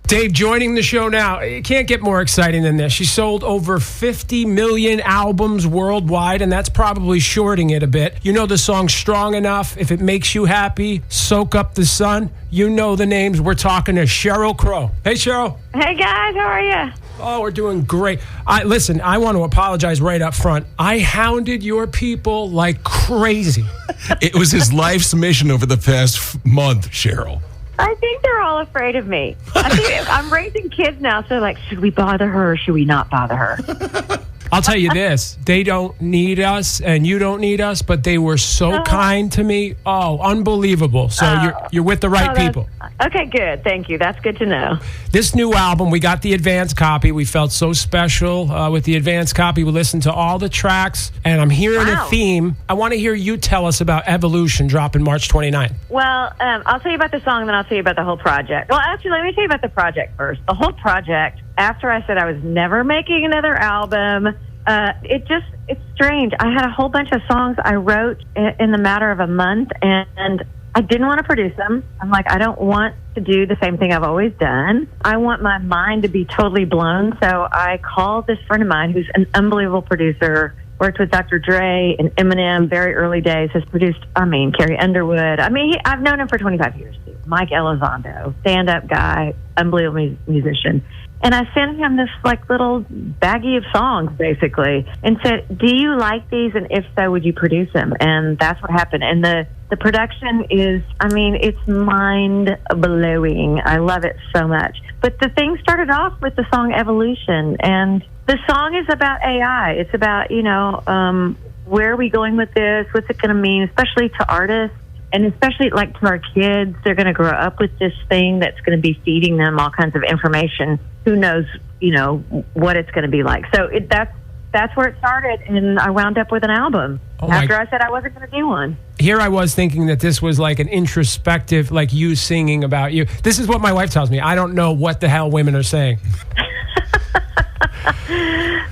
Dave joining the show now. It can't get more exciting than this. She sold over 50 million albums worldwide, and that's probably shorting it a bit. You know the song Strong Enough, If It Makes You Happy, Soak Up the Sun. You know the names. We're talking to Sheryl Crow. Hey, Sheryl. Hey, guys. How are you? Oh, we're doing great. Listen, I want to apologize right up front. I hounded your people like crazy. It was his life's mission over the past month, Sheryl. I think they're all afraid of me. I'm raising kids now, so like, should we bother her or should we not bother her? I'll tell you this. They don't need us, and you don't need us, but they were so kind to me. Oh, unbelievable. So you're with the right people. Okay, good. Thank you. That's good to know. This new album, we got the advance copy. We felt so special with the advance copy. We listened to all the tracks, and I'm hearing a theme. I want to hear you tell us about Evolution dropping March 29th. Well, I'll tell you about the song, and then I'll tell you about the whole project. Well, actually, let me tell you about the project first. The whole project, after I said I was never making another album, it's strange. I had a whole bunch of songs I wrote in the matter of a month, and I didn't want to produce them. I'm like, I don't want to do the same thing I've always done. I want my mind to be totally blown. So I called this friend of mine who's an unbelievable producer, worked with Dr. Dre and Eminem very early days, has produced, Carrie Underwood. I've known him for 25 years, too. Mike Elizondo, stand-up guy, unbelievable musician. And I sent him this little baggie of songs, basically, and said, do you like these? And if so, would you produce them? And that's what happened. And the production is, it's mind-blowing. I love it so much. But the thing started off with the song Evolution. And the song is about AI. It's about, where are we going with this? What's it going to mean, especially to artists? And especially to our kids, they're going to grow up with this thing that's going to be feeding them all kinds of information. Who knows, what it's going to be like. So that's where it started, and I wound up with an album after I said I wasn't going to do one. Here I was thinking that this was like an introspective, like you singing about you. This is what my wife tells me. I don't know what the hell women are saying.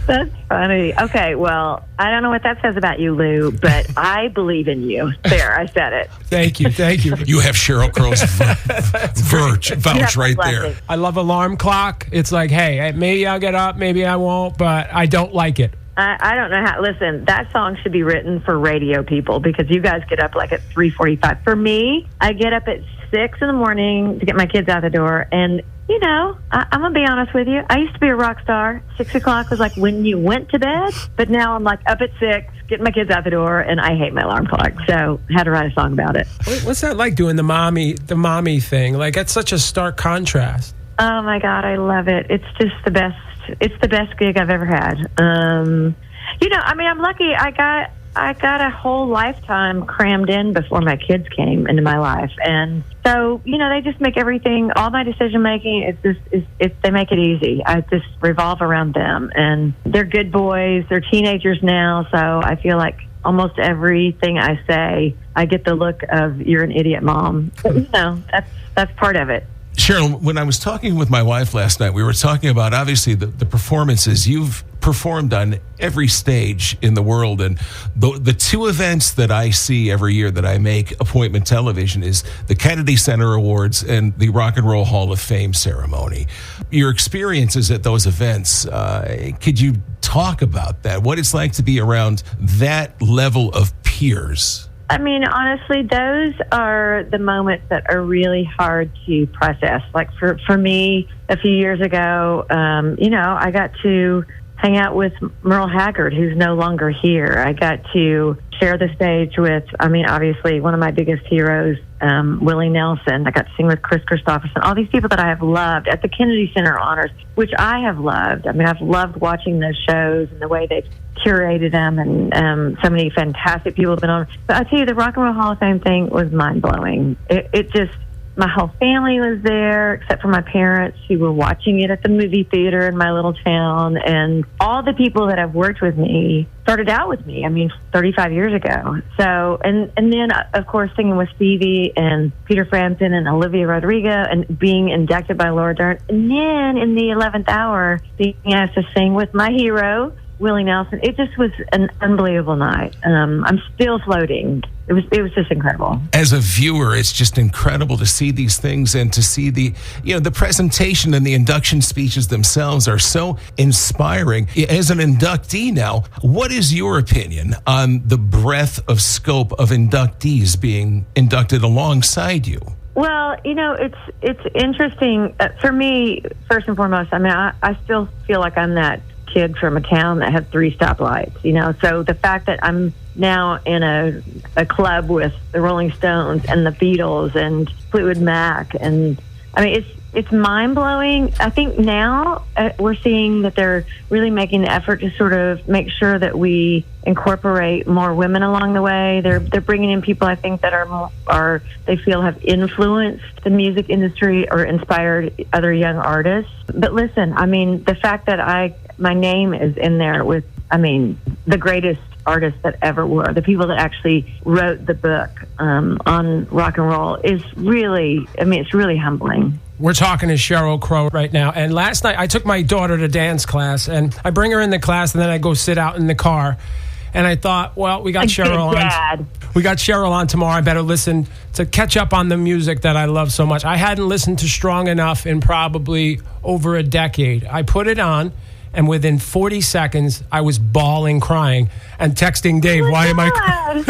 That's funny. Okay, well, I don't know what that says about you, Lou, but I believe in you. There, I said it. Thank you. You have Sheryl Crow's vouch right there. I love alarm clock. It's like, hey, maybe I'll get up, maybe I won't, but I don't like it. I don't know how. Listen, that song should be written for radio people because you guys get up at 3:45. For me, I get up at 6 in the morning to get my kids out the door, and I'm going to be honest with you. I used to be a rock star. 6 o'clock was like when you went to bed, but now I'm up at 6, getting my kids out the door, and I hate my alarm clock. So I had to write a song about it. What's that like doing the mommy thing? That's such a stark contrast. Oh my God, I love it. It's just the best. It's the best gig I've ever had. I'm lucky. I got a whole lifetime crammed in before my kids came into my life. And so, they just make everything, all my decision making, they make it easy. I just revolve around them. And they're good boys. They're teenagers now. So I feel like almost everything I say, I get the look of, you're an idiot, Mom. But, that's part of it. Sheryl, when I was talking with my wife last night, we were talking about, obviously, the performances. You've performed on every stage in the world, and the two events that I see every year that I make appointment television is the Kennedy Center Awards and the Rock and Roll Hall of Fame ceremony. Your experiences at those events, could you talk about that? What it's like to be around that level of peers? Honestly, those are the moments that are really hard to process. Like for me, a few years ago, I got to hang out with Merle Haggard, who's no longer here. I got to share the stage with, obviously, one of my biggest heroes, Willie Nelson. I got to sing with Chris Christopherson, all these people that I have loved at the Kennedy Center Honors, which I have loved. I've loved watching those shows and the way they've curated them, and so many fantastic people have been on. But I tell you, the Rock and Roll Hall of Fame thing was mind-blowing. It just, my whole family was there, except for my parents who were watching it at the movie theater in my little town. And all the people that have worked with me started out with me, 35 years ago. So, and then, of course, singing with Stevie and Peter Frampton and Olivia Rodrigo and being inducted by Laura Dern. And then in the 11th hour, being asked to sing with my hero, Willie Nelson. It just was an unbelievable night. I'm still floating. It was just incredible. As a viewer, it's just incredible to see these things and to see the presentation and the induction speeches themselves are so inspiring. As an inductee now, what is your opinion on the breadth of scope of inductees being inducted alongside you? Well, it's interesting. For me, first and foremost, I mean, I still feel like I'm that kid from a town that had 3 stoplights, so the fact that I'm now in a club with the Rolling Stones and the Beatles and Fleetwood Mac, and I mean, it's mind-blowing. I think now we're seeing that they're really making the effort to sort of make sure that we incorporate more women along the way. They're bringing in people, I think, that are they feel have influenced the music industry or inspired other young artists. But listen, I mean, the fact that my name is in there with, I mean, the greatest artists that ever were, the people that actually wrote the book on rock and roll is really, I mean, it's really humbling. We're talking to Sheryl Crow right now. And last night, I took my daughter to dance class, and I bring her in the class, and then I go sit out in the car. And I thought, well, we got Sheryl on. We got Sheryl on tomorrow. I better listen to catch up on the music that I love so much. I hadn't listened to Strong Enough in probably over a decade. I put it on, and within 40 seconds, I was bawling, crying, and texting Dave, why am I crying?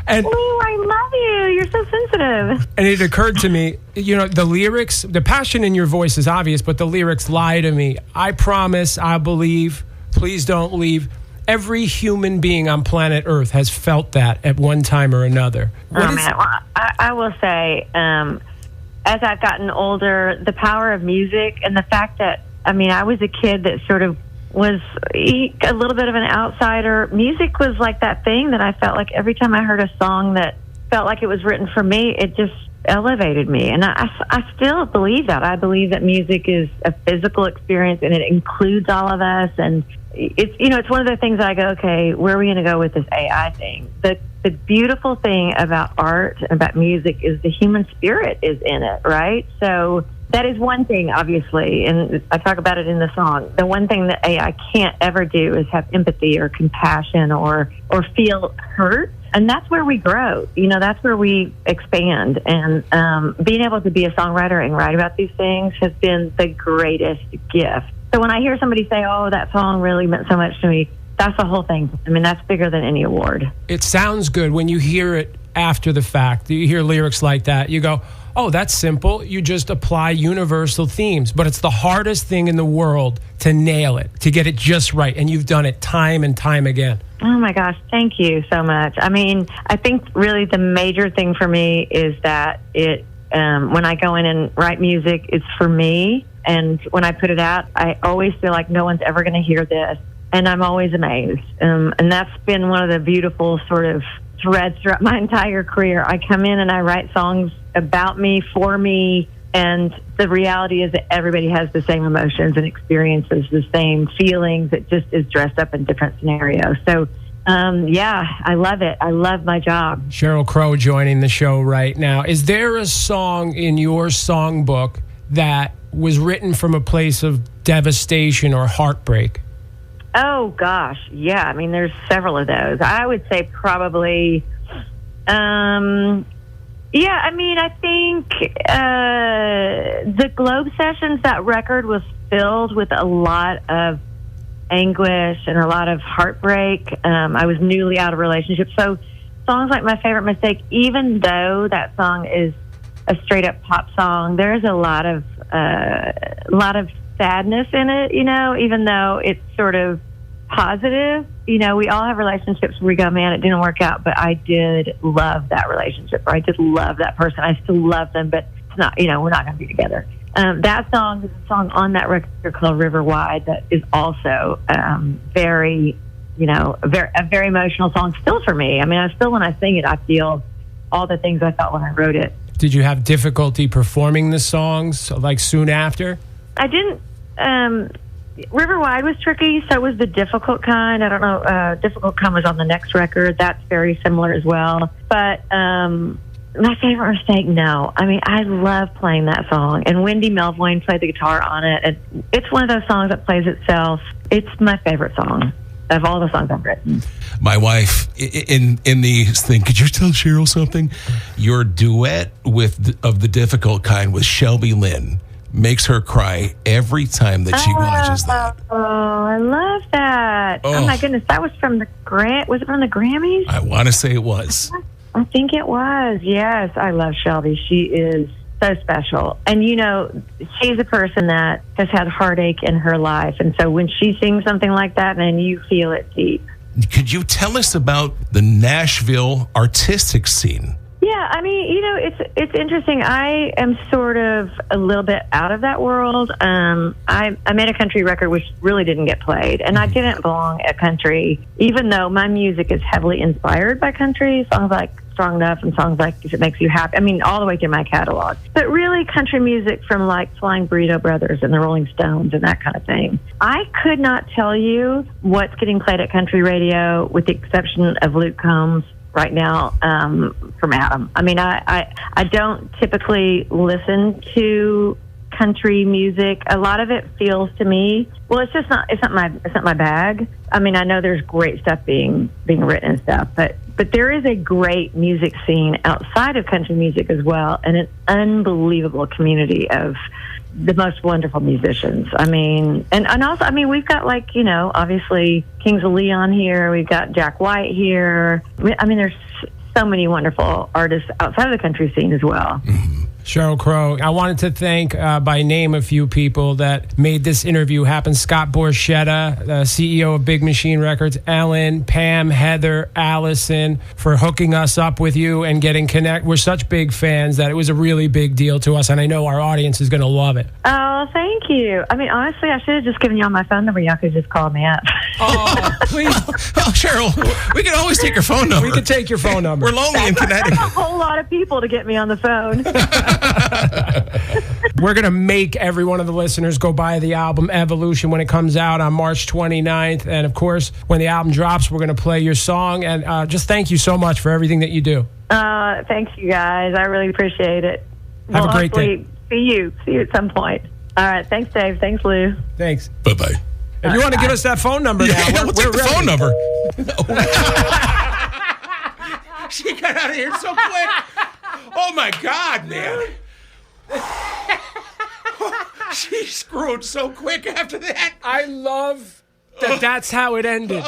And, I love you. You're so sensitive. And it occurred to me, the lyrics, the passion in your voice is obvious, but the lyrics lie to me. I promise, I believe, please don't leave. Every human being on planet Earth has felt that at one time or another. Man. Well, I will say, as I've gotten older, the power of music and the fact that, I mean, I was a kid that sort of was a little bit of an outsider. Music was like that thing that I felt like every time I heard a song that felt like it was written for me, it just elevated me. And I still believe that. I believe that music is a physical experience and it includes all of us. And it's one of the things I go, okay, where are we going to go with this AI thing? The beautiful thing about art and about music is the human spirit is in it, right? So that is one thing, obviously, and I talk about it in the song. The one thing that AI can't ever do is have empathy or compassion or feel hurt. And that's where we grow. That's where we expand. And being able to be a songwriter and write about these things has been the greatest gift. So when I hear somebody say, oh, that song really meant so much to me, that's the whole thing. I mean, that's bigger than any award. It sounds good when you hear it after the fact. You hear lyrics like that. You go, oh, that's simple. You just apply universal themes. But it's the hardest thing in the world to nail it, to get it just right. And you've done it time and time again. Oh, my gosh. Thank you so much. I mean, I think really the major thing for me is that when I go in and write music, it's for me. And when I put it out, I always feel like no one's ever going to hear this. And I'm always amazed. And that's been one of the beautiful sort of threads throughout my entire career. I come in and I write songs about me, for me, and the reality is that everybody has the same emotions and experiences, the same feelings. It just is dressed up in different scenarios. So, I love it. I love my job. Sheryl Crow joining the show right now. Is there a song in your songbook that was written from a place of devastation or heartbreak? Oh, gosh. Yeah. I mean, there's several of those. I would say probably, I mean, I think the Globe Sessions, that record was filled with a lot of anguish and a lot of heartbreak. I was newly out of a relationship. So songs like My Favorite Mistake, even though that song is a straight up pop song, there's a lot of sadness in it, even though it's sort of positive. We all have relationships where we go, man, it didn't work out, but I did love that relationship, or I did love that person. I still love them, but it's not, we're not going to be together. That song is a song on that record called River Wide that is also very, a very emotional song still for me. I mean, when I sing it, I feel all the things I felt when I wrote it. Did you have difficulty performing the songs like soon after? I didn't. River Wide was tricky, so was the difficult kind. I don't know. Difficult kind was on the next record. That's very similar as well. But My favorite mistake, no. I mean, I love playing that song. And Wendy Melvoin played the guitar on it. And it's one of those songs that plays itself. It's my favorite song of all the songs I've written. My wife, in the thing, could you tell Sheryl something? Your duet of the difficult kind with Shelby Lynn makes her cry every time that she watches that. Oh, I love that. Oh my goodness. That was from was it from the Grammys? I want to say it was. I think it was. Yes, I love Shelby. She is so special. And, you know, she's a person that has had heartache in her life. And so when she sings something like that, then you feel it deep. Could you tell us about the Nashville artistic scene? Yeah, I mean, you know, it's interesting. I am sort of a little bit out of that world. I made a country record which really didn't get played, and I didn't belong at country, even though my music is heavily inspired by country, songs like Strong Enough and songs like If It Makes You Happy. I mean, all the way through my catalog. But really country music from like Flying Burrito Brothers and the Rolling Stones and that kind of thing. I could not tell you what's getting played at country radio with the exception of Luke Combs right now from Adam. I mean, I don't typically listen to country music. A lot of it feels to me, well, it's not my bag. I mean, I know there's great stuff being written and stuff, but there is a great music scene outside of country music as well, and an unbelievable community of the most wonderful musicians. I mean, and also, I mean, we've got like, you know, obviously Kings of Leon here. We've got Jack White here. I mean, there's so many wonderful artists outside of the country scene as well. Mm-hmm. Sheryl Crow, I wanted to thank by name a few people that made this interview happen. Scott Borchetta, the CEO of Big Machine Records, Ellen, Pam, Heather, Allison, for hooking us up with you and getting connect. We're such big fans that it was a really big deal to us, and I know our audience is going to love it. Oh, thank you. I mean, honestly, I should have just given y'all my phone number. Y'all could just call me up. Oh, please. Oh, Sheryl, we can always take your phone number. We can take your phone number. We're lonely in Connecticut. That's a whole lot of people to get me on the phone. We're going to make every one of the listeners go buy the album Evolution when it comes out on March 29th. And, of course, when the album drops, we're going to play your song. And just thank you so much for everything that you do. Thanks, you guys. I really appreciate it. Have a great day. See you at some point. All right. Thanks, Dave. Thanks, Lou. Thanks. Bye-bye. If you want to give us that phone number now, we'll take the ready. phone number. She got out of here so quick. Oh, my God, man. She screwed so quick after that. I love that that's how it ended.